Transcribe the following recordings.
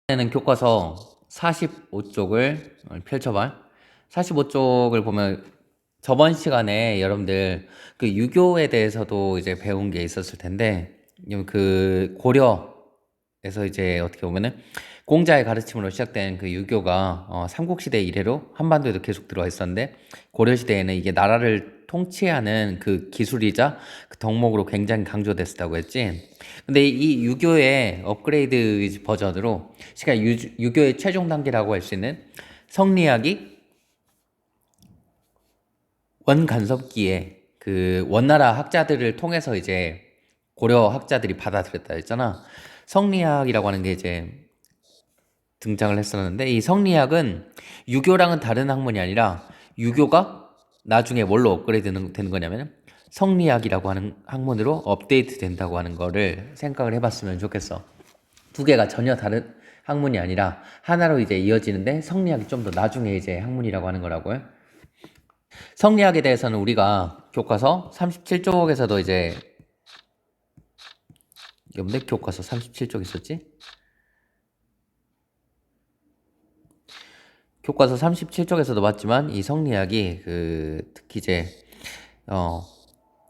는 교과서 45쪽을 펼쳐봐. 45쪽을 보면 저번 시간에 여러분들 그 유교에 대해서도 이제 배운 게 있었을 텐데, 그 고려에서 이제 어떻게 보면은 공자의 가르침으로 시작된 그 유교가 삼국시대 이래로 한반도에도 계속 들어와 있었는데, 고려시대에는 이게 나라를 통치하는 그 기술이자 그 덕목으로 굉장히 강조됐었다고 했지. 근데 이 유교의 업그레이드 버전으로 유교의 최종 단계라고 할 수 있는 성리학이 원간섭기에 그 원나라 학자들을 통해서 이제 고려 학자들이 받아들였다 했잖아. 성리학이라고 하는 게 이제 등장을 했었는데, 이 성리학은 유교랑은 다른 학문이 아니라 유교가 나중에 뭘로 업그레이드 되는 거냐면 성리학이라고 하는 학문으로 업데이트 된다고 하는 거를 생각을 해봤으면 좋겠어. 두 개가 전혀 다른 학문이 아니라 하나로 이제 이어지는데, 성리학이 좀 더 나중에 이제 학문이라고 하는 거라고요. 성리학에 대해서는 우리가 교과서 37쪽에서도 이제 뭔데 교과서 37쪽 있었지? 교과서 37쪽에서도 봤지만 이 성리학이 특히 이제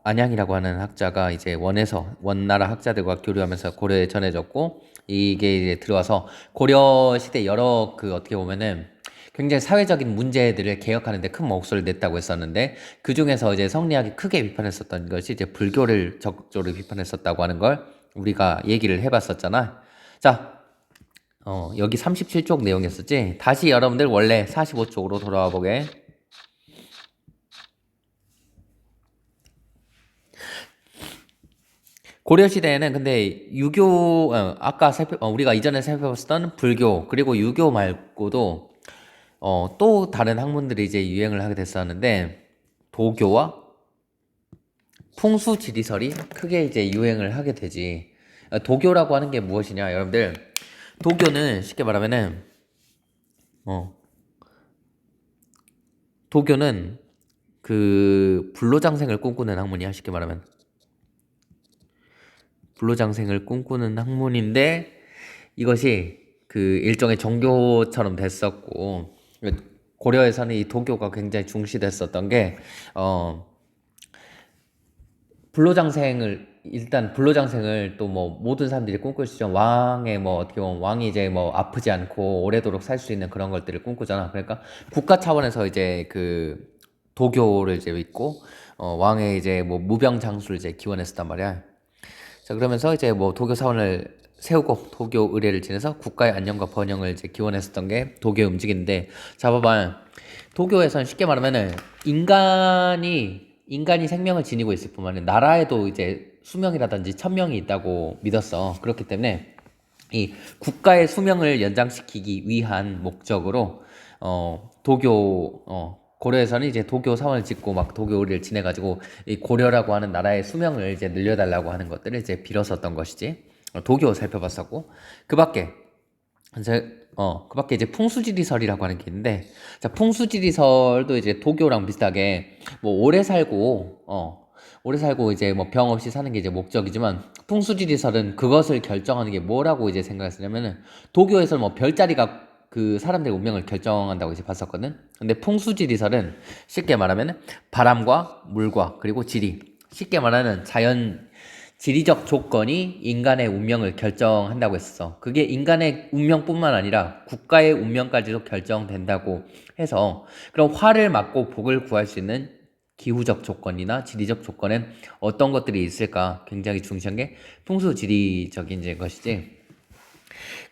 안양이라고 하는 학자가 이제 원나라 학자들과 교류하면서 고려에 전해졌고, 이게 이제 들어와서 고려 시대 여러 어떻게 보면은 굉장히 사회적인 문제들을 개혁하는데 큰 목소리를 냈다고 했었는데, 그 중에서 이제 성리학이 크게 비판했었던 것이 이제 불교를 적극적으로 비판했었다고 하는 걸 우리가 얘기를 해봤었잖아. 자, 여기 37쪽 내용이었었지. 다시 여러분들 원래 45쪽으로 돌아와 보게. 고려 시대에는 근데 우리가 이전에 살펴봤던 불교 그리고 유교 말고도 또 다른 학문들이 이제 유행을 하게 됐었는데, 도교와 풍수지리설이 크게 이제 유행을 하게 되지. 도교라고 하는 게 무엇이냐, 여러분들. 도교는 쉽게 말하면은 어, 도교는 그 불로장생을 꿈꾸는 학문이야, 쉽게 말하면. 불로장생을 꿈꾸는 학문인데, 이것이 그 일종의 종교처럼 됐었고, 고려에서는 이 도교가 굉장히 중시됐었던 게 불로장생을 또 뭐 모든 사람들이 꿈꿀 수 있죠. 왕의 뭐 어떻게 보면 왕이 이제 뭐 아프지 않고 오래도록 살 수 있는 그런 것들을 꿈꾸잖아. 그러니까 국가 차원에서 이제 그 도교를 이제 믿고 왕의 이제 뭐 무병장수를 이제 기원했었단 말이야. 자, 그러면서 이제 뭐 도교 사원을 세우고 도교 의례를 지내서 국가의 안녕과 번영을 이제 기원했었던 게 도교의 움직임인데, 자, 봐봐. 도교에서는 쉽게 말하면은 인간이 생명을 지니고 있을 뿐만 아니라 나라에도 이제 수명이라든지 천명이 있다고 믿었어. 그렇기 때문에 이 국가의 수명을 연장시키기 위한 목적으로 고려에서는 이제 도교 사원을 짓고 막 도교 의례를 지내가지고 이 고려라고 하는 나라의 수명을 이제 늘려달라고 하는 것들을 이제 빌었었던 것이지. 도교 살펴봤었고, 그 밖에 이제 풍수지리설이라고 하는 게 있는데, 자, 풍수지리설도 이제 도교랑 비슷하게 뭐 오래 살고 이제 뭐 병 없이 사는 게 이제 목적이지만, 풍수지리설은 그것을 결정하는 게 뭐라고 이제 생각했냐면은, 도교에서 뭐 별자리가 그 사람들의 운명을 결정한다고 이제 봤었거든. 근데 풍수지리설은 쉽게 말하면 바람과 물과 그리고 지리, 쉽게 말하는 지리적 조건이 인간의 운명을 결정한다고 했어. 그게 인간의 운명뿐만 아니라 국가의 운명까지도 결정된다고 해서, 그럼 화를 맞고 복을 구할 수 있는 기후적 조건이나 지리적 조건엔 어떤 것들이 있을까 굉장히 중시한 게 풍수지리적인 이제 것이지.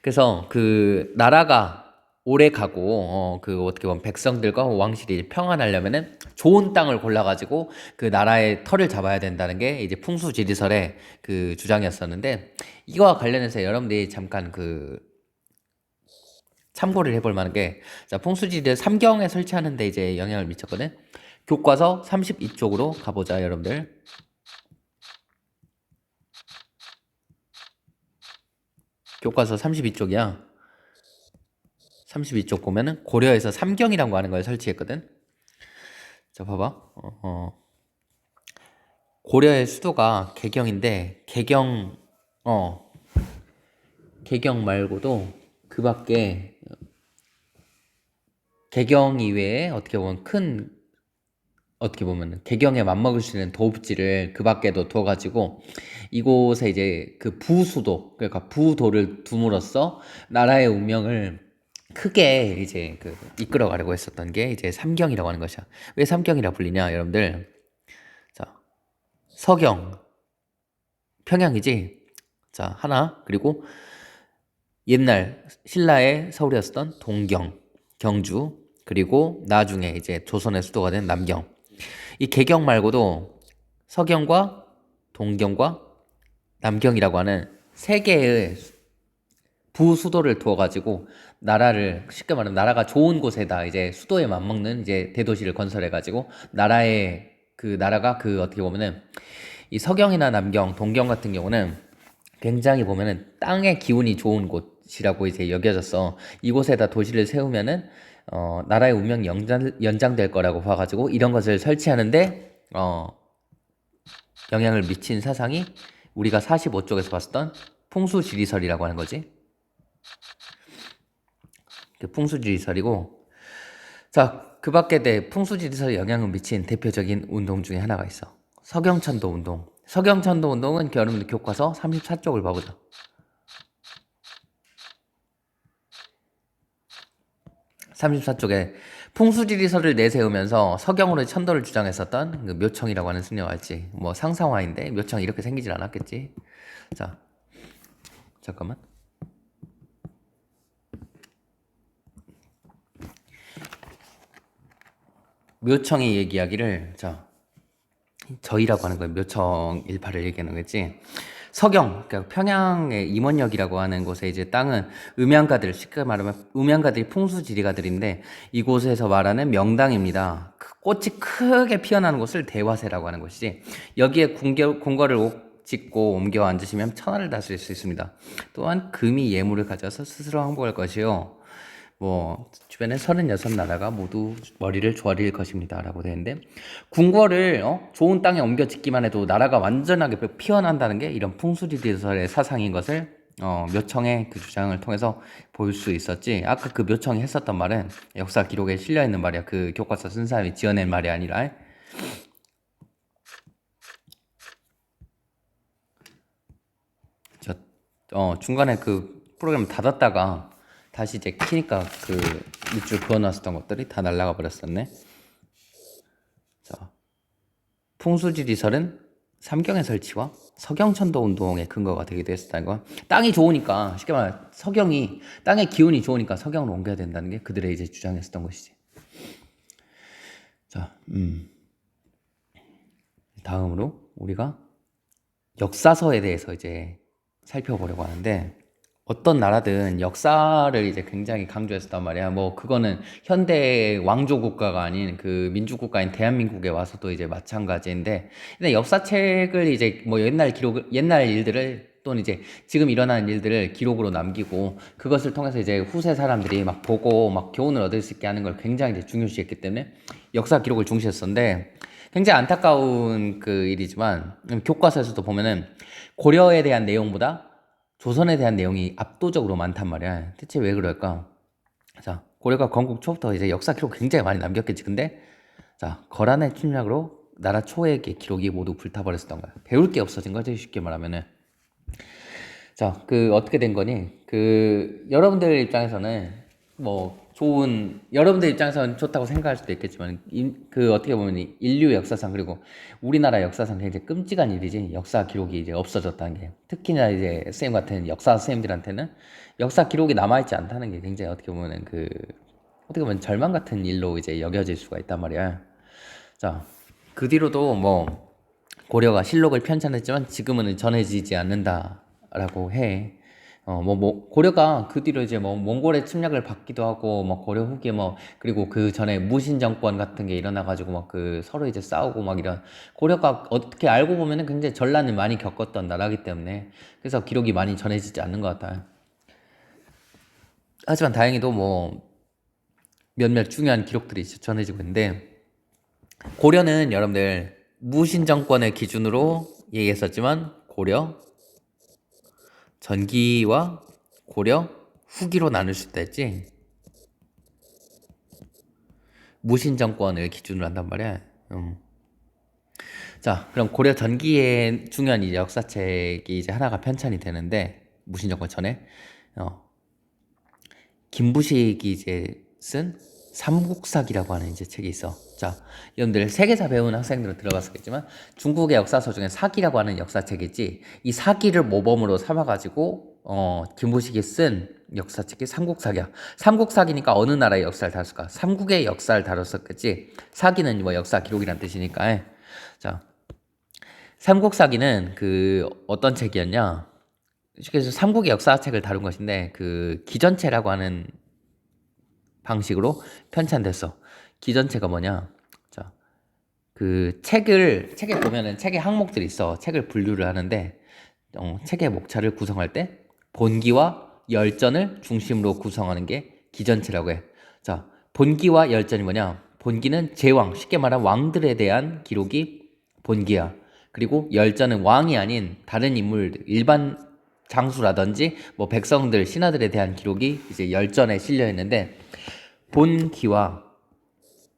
그래서 그 나라가 오래 가고 그 어떻게 보면 백성들과 왕실이 평안하려면은 좋은 땅을 골라가지고 그 나라의 털을 잡아야 된다는 게 이제 풍수지리설의 그 주장이었었는데, 이거와 관련해서 여러분들이 잠깐 참고를 해볼 만한 게, 자, 풍수지리를 삼경에 설치하는 데 이제 영향을 미쳤거든. 교과서 32쪽으로 가보자, 여러분들. 교과서 32쪽이야. 32쪽 보면은 고려에서 삼경이라고 하는 걸 설치했거든. 자, 봐봐. 고려의 수도가 개경인데, 개경 말고도 그 밖에 개경 이외에 어떻게 보면 개경에 맞먹을 수 있는 도읍지를 그 밖에도 둬가지고 이곳에 이제 그 부수도, 그러니까 부도를 둠으로써 나라의 운명을 크게 이제 그 이끌어가려고 했었던 게 이제 삼경이라고 하는 것이야. 왜 삼경이라 불리냐, 여러분들? 자, 서경, 평양이지. 자, 하나. 그리고 옛날 신라의 서울이었던 동경, 경주, 그리고 나중에 이제 조선의 수도가 된 남경. 이 개경 말고도 서경과 동경과 남경이라고 하는 세 개의 부수도를 두어가지고 나라를, 쉽게 말하면 나라가 좋은 곳에다 이제 수도에 맞먹는 이제 대도시를 건설해가지고 나라가 어떻게 보면은 이 서경이나 남경, 동경 같은 경우는 굉장히 보면은 땅의 기운이 좋은 곳이라고 이제 여겨졌어. 이곳에다 도시를 세우면은 나라의 운명이 연장될 거라고 봐가지고 이런 것을 설치하는데 영향을 미친 사상이 우리가 45쪽에서 봤었던 풍수지리설이라고 하는 거지. 그 풍수지리설이고, 자, 그 밖에 풍수지리설에 영향을 미친 대표적인 운동 중에 하나가 있어. 서경천도 운동. 서경천도 운동은 여러분들 교과서 34쪽을 봐보자. 34쪽에 풍수지리설을 내세우면서 서경으로 천도를 주장했었던 그 묘청이라고 하는 승려가 알지. 뭐 상상화인데 묘청이 이렇게 생기질 않았겠지. 자, 잠깐만. 묘청의 이야기를, 자, 저희라고 하는 거예요. 묘청 일파를 얘기하는 거지. 서경, 그러니까 평양의 임원역이라고 하는 곳에 이제 땅은 음양가들, 쉽게 말하면 음양가들이 풍수지리가들인데 이곳에서 말하는 명당입니다. 꽃이 크게 피어나는 곳을 대화세라고 하는 것이지. 여기에 궁궐을 짓고 옮겨 앉으시면 천하를 다스릴 수 있습니다. 또한 금이 예물을 가져서 스스로 항복할 것이요. 뭐 주변에 36나라가 모두 머리를 조아릴 것입니다 라고 되는데, 궁궐을 좋은 땅에 옮겨 짓기만 해도 나라가 완전하게 피어난다는 게 이런 풍수지리설의 사상인 것을 묘청의 그 주장을 통해서 볼 수 있었지. 아까 그 묘청이 했었던 말은 역사 기록에 실려있는 말이야. 그 교과서 쓴 사람이 지어낸 말이 아니라. 중간에 그 프로그램 닫았다가 다시 이제 키니까 그 밑줄 그어놨었던 것들이 다 날아가 버렸었네. 자, 풍수지리설은 삼경의 설치와 서경천도 운동의 근거가 되기도 했었다는 거. 땅이 좋으니까, 쉽게 말해 땅의 기운이 좋으니까 서경으로 옮겨야 된다는 게 그들의 이제 주장이었던 것이지. 자, 다음으로 우리가 역사서에 대해서 이제 살펴보려고 하는데, 어떤 나라든 역사를 이제 굉장히 강조했었단 말이야. 뭐 그거는 현대 왕조 국가가 아닌 그 민주 국가인 대한민국에 와서도 이제 마찬가지인데, 근데 역사책을 이제 뭐 옛날 일들을, 또는 이제 지금 일어나는 일들을 기록으로 남기고 그것을 통해서 이제 후세 사람들이 막 보고 막 교훈을 얻을 수 있게 하는 걸 굉장히 이제 중요시했기 때문에 역사 기록을 중시했었는데, 굉장히 안타까운 그 일이지만 교과서에서도 보면은 고려에 대한 내용보다 조선에 대한 내용이 압도적으로 많단 말이야. 대체 왜 그럴까? 자, 고려가 건국 초부터 이제 역사 기록 굉장히 많이 남겼겠지. 근데 자, 거란의 침략으로 나라 초액의 기록이 모두 불타버렸었던 거야. 배울 게 없어진 거지, 쉽게 말하면은. 자, 어떻게 된 거니? 여러분들 입장에서는 여러분들 입장에서는 좋다고 생각할 수도 있겠지만, 어떻게 보면 인류 역사상, 그리고 우리나라 역사상 굉장히 끔찍한 일이지. 역사 기록이 이제 없어졌다는 게. 특히나 이제 선생님 같은 역사 선생님들한테는 역사 기록이 남아있지 않다는 게 굉장히 어떻게 보면 절망 같은 일로 이제 여겨질 수가 있단 말이야. 자, 그 뒤로도 뭐, 고려가 실록을 편찬했지만 지금은 전해지지 않는다라고 해. 고려가 그 뒤로 이제 몽골의 침략을 받기도 하고, 고려 후기에 그리고 그 전에 무신 정권 같은 게 일어나가지고 서로 이제 싸우고 이런, 고려가 어떻게 알고 보면은 굉장히 전란을 많이 겪었던 나라기 때문에, 그래서 기록이 많이 전해지지 않는 것 같아요. 하지만 다행히도 몇몇 중요한 기록들이 전해지고 있는데, 고려는 여러분들 무신 정권의 기준으로 얘기했었지만 고려 전기와 고려 후기로 나눌 수 있다 했지. 무신 정권을 기준으로 한단 말이야. 자, 그럼 고려 전기의 중요한 이제 역사책이 이제 하나가 편찬이 되는데, 무신 정권 전에 김부식이 이제 쓴 삼국사기라고 하는 이제 책이 있어. 자, 여러분들 세계사 배우는 학생들은 들어봤었겠지만 중국의 역사서 중에 사기라고 하는 역사책이 있지. 이 사기를 모범으로 삼아가지고 김부식이 쓴 역사책이 삼국사기야. 삼국사기니까 어느 나라의 역사를 다뤘을까? 삼국의 역사를 다뤘었겠지. 사기는 뭐 역사 기록이란 뜻이니까. 자, 삼국사기는 그 어떤 책이었냐? 그래서 삼국의 역사책을 다룬 것인데 그 기전체라고 하는 방식으로 편찬됐어. 기전체가 뭐냐? 자, 그 책에 보면은 책의 항목들이 있어. 책을 분류를 하는데 책의 목차를 구성할 때 본기와 열전을 중심으로 구성하는 게 기전체라고 해. 자, 본기와 열전이 뭐냐? 본기는 제왕, 쉽게 말하면 왕들에 대한 기록이 본기야. 그리고 열전은 왕이 아닌 다른 인물, 일반 장수라든지 뭐 백성들, 신하들에 대한 기록이 이제 열전에 실려 있는데 본기와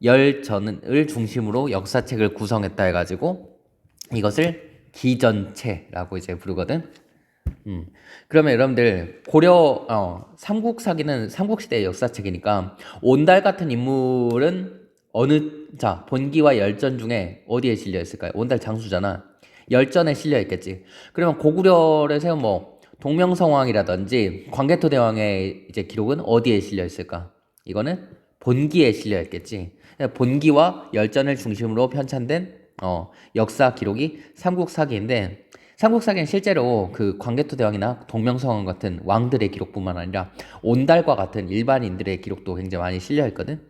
열전을 중심으로 역사책을 구성했다 해가지고 이것을 기전체라고 이제 부르거든. 그러면 여러분들 고려 삼국사기는 삼국시대의 역사책이니까 온달 같은 인물은 본기와 열전 중에 어디에 실려 있을까요? 온달 장수잖아. 열전에 실려 있겠지. 그러면 고구려를 세운 뭐 동명성왕이라든지 광개토대왕의 이제 기록은 어디에 실려 있을까? 이거는 본기에 실려 있겠지. 본기와 열전을 중심으로 편찬된 역사 기록이 삼국사기인데 삼국사기는 실제로 그 광개토대왕이나 동명성왕 같은 왕들의 기록뿐만 아니라 온달과 같은 일반인들의 기록도 굉장히 많이 실려 있거든.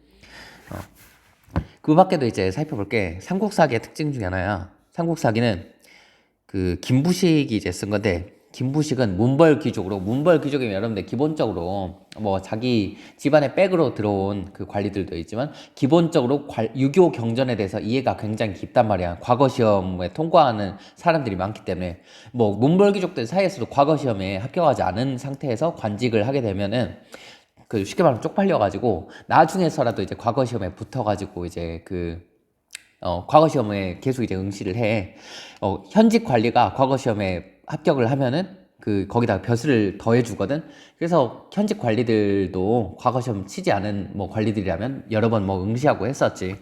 그 밖에도 이제 살펴볼게. 삼국사기의 특징 중에 하나야. 삼국사기는 그 김부식이 이제 쓴 건데 김부식은 문벌귀족이면 여러분들 기본적으로 뭐 자기 집안의 백으로 들어온 그 관리들도 있지만 기본적으로 유교 경전에 대해서 이해가 굉장히 깊단 말이야. 과거 시험에 통과하는 사람들이 많기 때문에 뭐 문벌귀족들 사이에서도 과거 시험에 합격하지 않은 상태에서 관직을 하게 되면은 그 쉽게 말하면 쪽팔려가지고 나중에서라도 이제 과거 시험에 붙어가지고 이제 과거 시험에 계속 이제 응시를 해. 현직 관리가 과거 시험에 합격을 하면은 거기다가 벼슬을 더해주거든. 그래서 현직 관리들도 과거 시험 치지 않은 뭐 관리들이라면 여러 번 뭐 응시하고 했었지.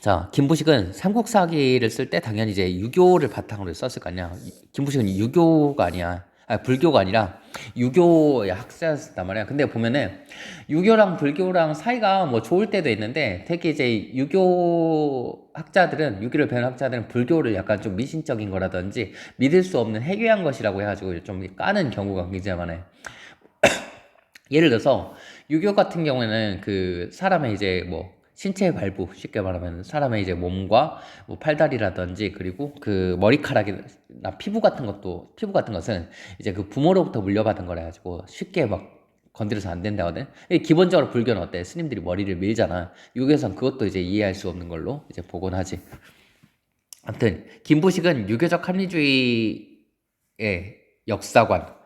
자, 김부식은 삼국사기를 쓸 때 당연히 이제 유교를 바탕으로 썼을 거 아니야. 김부식은 유교가 아니야. 불교가 아니라 유교의 학자였단 말이야. 근데 보면은 유교랑 불교랑 사이가 뭐 좋을 때도 있는데 되게 이제 유교를 배우는 학자들은 불교를 약간 좀 미신적인 거라든지 믿을 수 없는 해괴한 것이라고 해가지고 좀 까는 경우가 굉장히 많아요. 예를 들어서 유교 같은 경우에는 그 사람의 이제 뭐 신체 발부, 쉽게 말하면 사람의 이제 몸과 뭐 팔다리라든지 그리고 그 머리카락이나 피부 같은 것은 이제 그 부모로부터 물려받은 거라 가지고 쉽게 막 건드려서 안 된다거든. 기본적으로 불교는 어때? 스님들이 머리를 밀잖아. 유교에선 그것도 이제 이해할 수 없는 걸로 이제 보곤 하지. 아무튼 김부식은 유교적 합리주의의 역사관,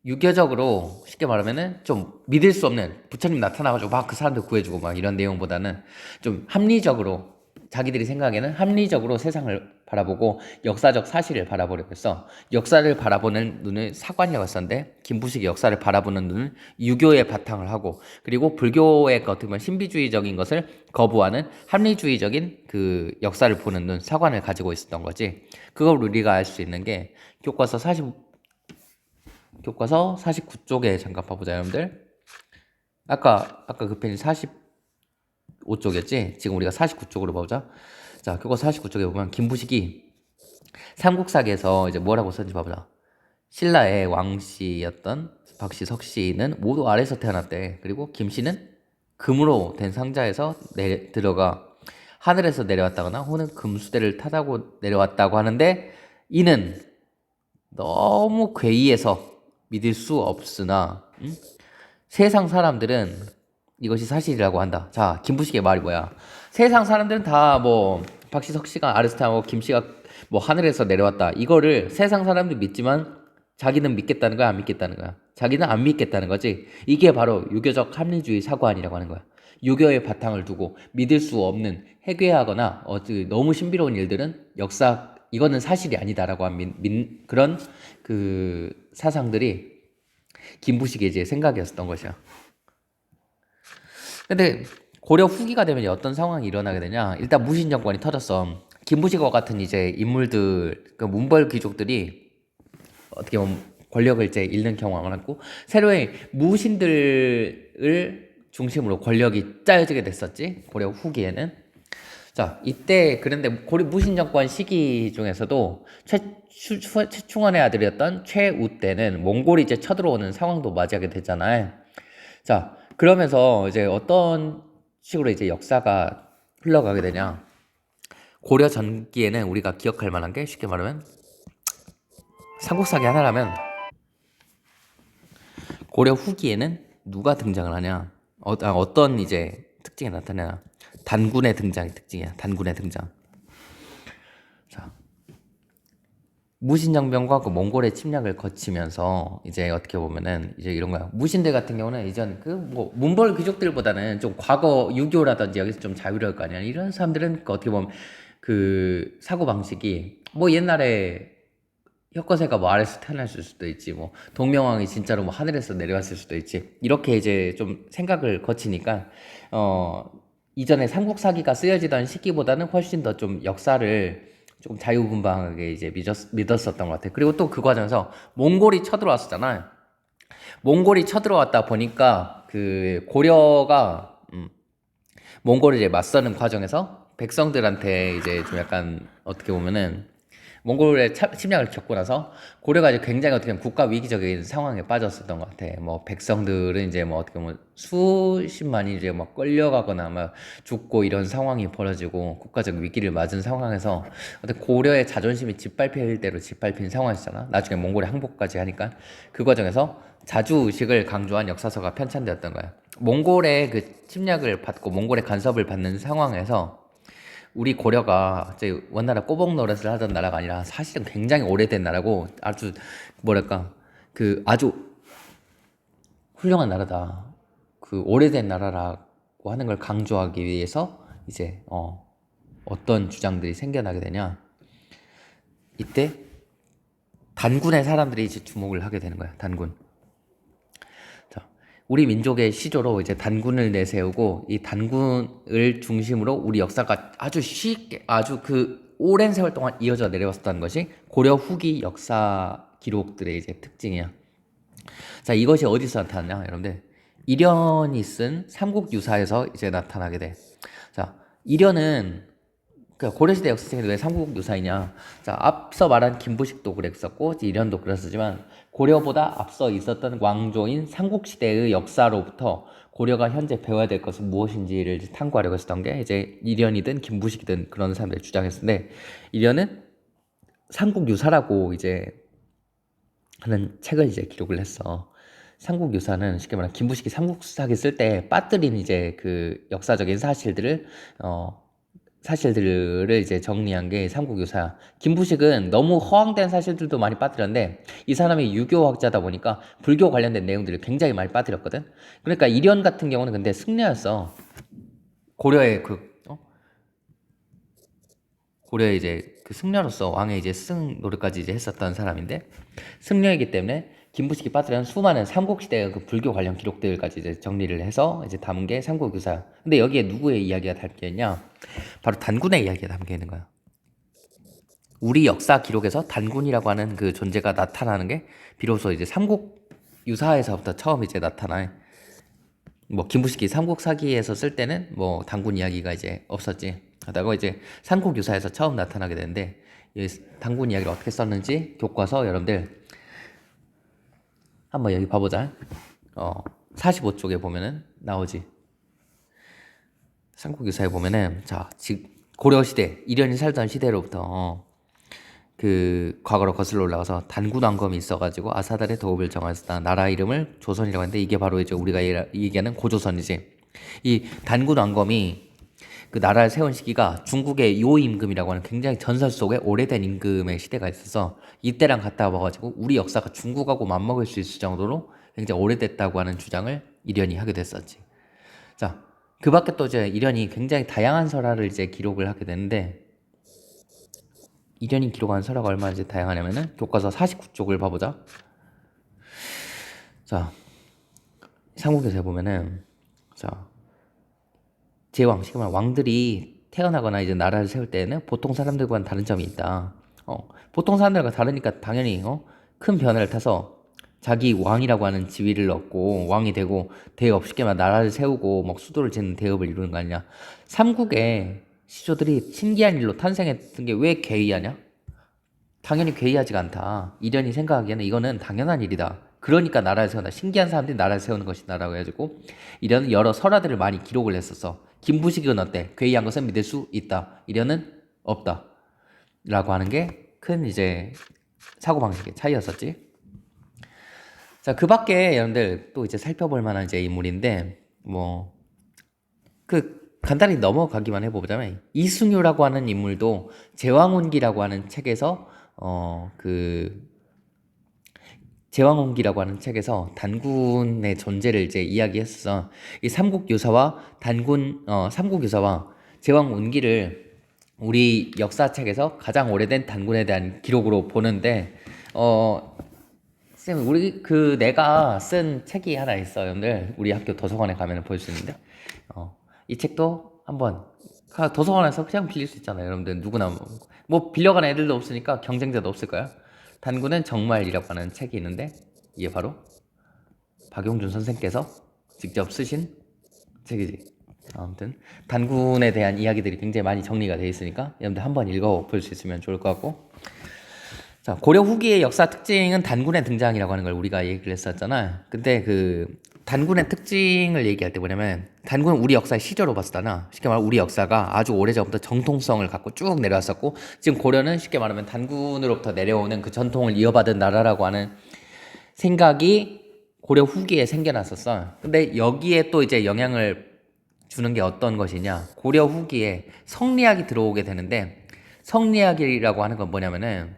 유교적으로 쉽게 말하면은 좀 믿을 수 없는 부처님 나타나가지고 막 그 사람들 구해주고 막 이런 내용보다는 좀 합리적으로 자기들이 생각에는 합리적으로 세상을 바라보고 역사적 사실을 바라보려고 했어. 역사를 바라보는 눈은 사관이었었는데 김부식이 역사를 바라보는 눈은 유교에 바탕을 하고 그리고 불교의 어떻게 보면 신비주의적인 것을 거부하는 합리주의적인 그 역사를 보는 눈 사관을 가지고 있었던 거지. 그걸 우리가 알 수 있는 게 교과서 49쪽에 잠깐 봐보자 여러분들. 아까 그 편이 45쪽이었지? 지금 우리가 49쪽으로 봐보자. 자, 교과서 49쪽에 보면 김부식이 삼국사기에서 이제 뭐라고 썼는지 봐보자. 신라의 왕씨였던 박씨, 석씨는 모두 아래에서 태어났대. 그리고 김씨는 금으로 된 상자에서 들어가 하늘에서 내려왔다거나 혹은 금수대를 타다고 내려왔다고 하는데 이는 너무 괴이해서 믿을 수 없으나 세상 사람들은 이것이 사실이라고 한다. 자, 김부식의 말이 뭐야? 세상 사람들은 다 뭐 박씨, 석씨가 아래에서 태어나고 김씨가 뭐 하늘에서 내려왔다. 이거를 세상 사람들 믿지만 자기는 믿겠다는 거야, 안 믿겠다는 거야? 자기는 안 믿겠다는 거지. 이게 바로 유교적 합리주의 사고안이라고 하는 거야. 유교의 바탕을 두고 믿을 수 없는 해괴하거나 너무 신비로운 일들은 역사 이거는 사실이 아니다라고 한 그런 그 사상들이 김부식의 이제 생각이었던 것이야. 근데 고려 후기가 되면 어떤 상황이 일어나게 되냐? 일단 무신 정권이 터졌어. 김부식과 같은 이제 인물들, 그 문벌 귀족들이 어떻게 보면 권력을 이제 잃는 경우가 많았고, 새로의 무신들을 중심으로 권력이 짜여지게 됐었지. 고려 후기에는. 자, 이때 그런데 고려 무신 정권 시기 중에서도 최충원의 아들이었던 최우 때는 몽골이 이제 쳐들어오는 상황도 맞이하게 됐잖아요. 자, 그러면서 이제 어떤 식으로 이제 역사가 흘러가게 되냐? 고려 전기에는 우리가 기억할 만한 게 쉽게 말하면 삼국사기 하나라면, 고려 후기에는 누가 등장을 하냐? 어떤 이제 특징이 나타나냐? 단군의 등장이 특징이야. 단군의 등장. 자, 무신정변과 그 몽골의 침략을 거치면서 이제 어떻게 보면은 이제 이런 거야. 무신들 같은 경우는 이전 그 뭐 문벌 귀족들보다는 좀 과거 유교라든지 여기서 좀 자유로울 거 아니야. 이런 사람들은 그 어떻게 보면 그 사고 방식이 뭐 옛날에 혁거세가 뭐 아래서 태어났을 수도 있지, 뭐 동명왕이 진짜로 뭐 하늘에서 내려왔을 수도 있지, 이렇게 이제 좀 생각을 거치니까 이전에 삼국사기가 쓰여지던 시기보다는 훨씬 더 좀 역사를 조금 자유분방하게 이제 믿었었던 것 같아. 그리고 또 그 과정에서 몽골이 쳐들어왔었잖아요. 몽골이 쳐들어왔다 보니까 그 고려가 몽골을 이제 맞서는 과정에서 백성들한테 이제 좀 약간 어떻게 보면은 몽골의 침략을 겪고 나서 고려가 이제 굉장히 어떻게 보면 국가 위기적인 상황에 빠졌었던 것 같아. 뭐 백성들은 이제 뭐 어떻게 보면 수십만이 이제 막 끌려가거나 막 죽고 이런 상황이 벌어지고 국가적 위기를 맞은 상황에서 어떤 고려의 자존심이 짓밟힐 대로 짓밟힌 상황이었잖아. 나중에 몽골의 항복까지 하니까 그 과정에서 자주의식을 강조한 역사서가 편찬되었던 거야. 몽골의 그 침략을 받고 몽골의 간섭을 받는 상황에서 우리 고려가 이제 원나라 꼬복 노릇을 하던 나라가 아니라 사실은 굉장히 오래된 나라고, 아주 뭐랄까 그 아주 훌륭한 나라다, 그 오래된 나라라고 하는 걸 강조하기 위해서 이제 어떤 주장들이 생겨나게 되냐? 이때 단군의 사람들이 이제 주목을 하게 되는 거야. 단군. 우리 민족의 시조로 이제 단군을 내세우고, 이 단군을 중심으로 우리 역사가 아주 쉽게 아주 그 오랜 세월 동안 이어져 내려왔었다는 것이 고려 후기 역사 기록들의 이제 특징이야. 자, 이것이 어디서 나타나냐, 여러분들? 이련이 쓴 삼국유사에서 이제 나타나게 돼. 자, 이련은 그 고려시대 역사책에 왜 삼국유사이냐? 자, 앞서 말한 김부식도 그랬었고 이련도 그랬었지만, 고려보다 앞서 있었던 왕조인 삼국시대의 역사로부터 고려가 현재 배워야 될 것은 무엇인지를 탐구하려고 했었던 게 이제 이련이든 김부식이든 그런 사람들이 주장했었는데, 이련은 삼국유사라고 이제 하는 책을 이제 기록을 했어. 삼국유사는 쉽게 말하면 김부식이 삼국사기 쓸 때 빠뜨린 이제 그 역사적인 사실들을 이제 정리한 게 삼국유사야. 김부식은 너무 허황된 사실들도 많이 빠뜨렸는데, 이 사람이 유교학자다 보니까 불교 관련된 내용들을 굉장히 많이 빠뜨렸거든. 그러니까 이련 같은 경우는 근데 승려였어. 고려의 고려의 이제 그 승려로서 왕의 이제 스승 노릇까지 이제 했었던 사람인데, 승려이기 때문에 김부식이 빠뜨린 수많은 삼국시대의 그 불교 관련 기록들까지 이제 정리를 해서 이제 담은 게 삼국유사야. 근데 여기에 누구의 이야기가 담겨 있냐? 바로 단군의 이야기가 담겨 있는 거야. 우리 역사 기록에서 단군이라고 하는 그 존재가 나타나는 게 비로소 이제 삼국유사에서부터 처음 이제 나타나요. 뭐 김부식이 삼국사기에서 쓸 때는 뭐 단군 이야기가 이제 없었지. 하다가 이제 삼국유사에서 처음 나타나게 되는데, 이 단군 이야기를 어떻게 썼는지 교과서 여러분들 한번 여기 봐보자. 45쪽에 보면은 나오지. 삼국유사에 보면은, 자, 고려시대, 이련이 살던 시대로부터 그 과거로 거슬러 올라가서 단군 왕검이 있어가지고 아사달의 도읍을 정하였다. 나라 이름을 조선이라고 하는데, 이게 바로 이제 우리가 얘기하는 고조선이지. 이 단군 왕검이 그 나라를 세운 시기가 중국의 요 임금이라고 하는 굉장히 전설 속의 오래된 임금의 시대가 있어서 이때랑 같다 봐가지고 우리 역사가 중국하고 맞먹을 수 있을 정도로 굉장히 오래됐다고 하는 주장을 이련이 하게 됐었지. 자, 그 밖에 또 이제 이련이 굉장히 다양한 설화를 이제 기록을 하게 되는데, 이련이 기록한 설화가 얼마나 이제 다양하냐면은 교과서 49쪽을 봐보자. 자, 삼국에서 보면은, 자, 제왕, 시기만 왕들이 태어나거나 이제 나라를 세울 때는 보통 사람들과는 다른 점이 있다. 보통 사람들과 다르니까 당연히 큰 변화를 타서 자기 왕이라고 하는 지위를 얻고 왕이 되고 대업 쉽게 말 나라를 세우고 막 수도를 짓는 대업을 이루는 거 아니냐. 삼국의 시조들이 신기한 일로 탄생했던 게 왜 괴이하냐? 당연히 괴이하지가 않다. 이련이 생각하기에는 이거는 당연한 일이다. 그러니까 나라를 세운다. 신기한 사람들이 나라를 세우는 것이다라고 해가지고 이련은 여러 설화들을 많이 기록을 했었어. 김부식은 어때? 괴이한 것은 믿을 수 있다. 이련은 없다. 라고 하는 게 큰 이제 사고방식의 차이였었지. 자, 그 밖에 여러분들 또 이제 살펴볼 만한 이제 인물인데, 간단히 넘어가기만 해보자면, 이순유라고 하는 인물도 제왕운기라고 하는 책에서, 제왕운기라고 하는 책에서 단군의 존재를 이제 이야기했어. 이 삼국유사와 삼국유사와 제왕운기를 우리 역사책에서 가장 오래된 단군에 대한 기록으로 보는데, 쌤, 내가 쓴 책이 하나 있어요. 여러분들, 우리 학교 도서관에 가면 볼 수 있는데, 이 책도 한번, 도서관에서 그냥 빌릴 수 있잖아요. 여러분들, 누구나, 빌려가는 애들도 없으니까 경쟁자도 없을 거야. 단군은 정말이라고 하는 책이 있는데, 이게 바로 박용준 선생께서 직접 쓰신 책이지. 아무튼 단군에 대한 이야기들이 굉장히 많이 정리가 되어 있으니까 여러분들 한번 읽어볼 수 있으면 좋을 것 같고, 자, 고려 후기의 역사 특징은 단군의 등장이라고 하는 걸 우리가 얘기를 했었잖아. 근데 그 단군의 특징을 얘기할 때 뭐냐면, 단군은 우리 역사의 시조로 봤었잖아. 쉽게 말하면 우리 역사가 아주 오래전부터 정통성을 갖고 쭉 내려왔었고, 지금 고려는 쉽게 말하면 단군으로부터 내려오는 그 전통을 이어받은 나라라고 하는 생각이 고려 후기에 생겨났었어. 근데 여기에 또 이제 영향을 주는 게 어떤 것이냐, 고려 후기에 성리학이 들어오게 되는데, 성리학이라고 하는 건 뭐냐면은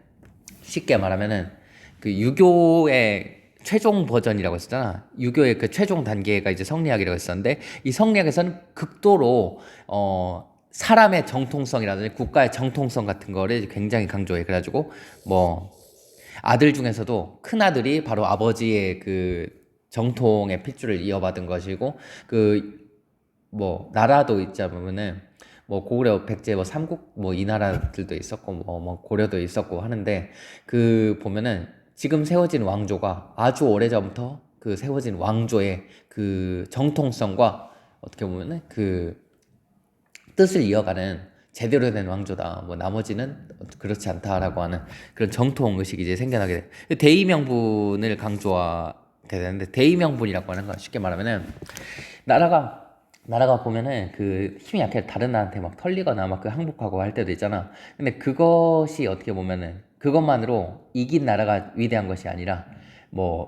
쉽게 말하면은 그 유교의 최종 버전이라고 했었잖아. 유교의 그 최종 단계가 이제 성리학이라고 했었는데, 이 성리학에서는 극도로 사람의 정통성이라든지 국가의 정통성 같은 거를 굉장히 강조해. 그래가지고 아들 중에서도 큰 아들이 바로 아버지의 그 정통의 핏줄을 이어받은 것이고, 나라도 있자 보면은 고구려, 백제, 삼국 이 나라들도 있었고 고려도 있었고 하는데, 그 보면은 지금 세워진 왕조가 아주 오래전부터 그 세워진 왕조의 그 정통성과 어떻게 보면은 그 뜻을 이어가는 제대로 된 왕조다. 나머지는 그렇지 않다라고 하는 그런 정통 의식이 이제 생겨나게 돼. 대의명분을 강조하게 되는데, 대의명분이라고 하는 건 쉽게 말하면은 나라가 보면은 그 힘이 약해 다른 나라한테 막 털리거나 막 그 항복하고 할 때도 있잖아. 근데 그것이 어떻게 보면은 그것만으로 이긴 나라가 위대한 것이 아니라,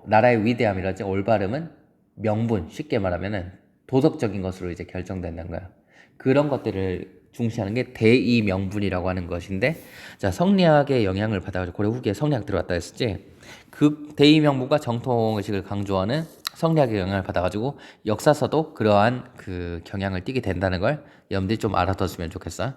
나라의 위대함이라든지 올바름은 명분, 쉽게 말하면은 도덕적인 것으로 이제 결정된다는 거야. 그런 것들을 중시하는 게 대의 명분이라고 하는 것인데, 자, 성리학의 영향을 받아가지고 고려 후기에 성리학 들어왔다 했었지. 그 대의 명분과 정통 의식을 강조하는 성리학의 영향을 받아가지고 역사서도 그러한 그 경향을 띠게 된다는 걸 여러분들이 좀 알아뒀으면 좋겠어.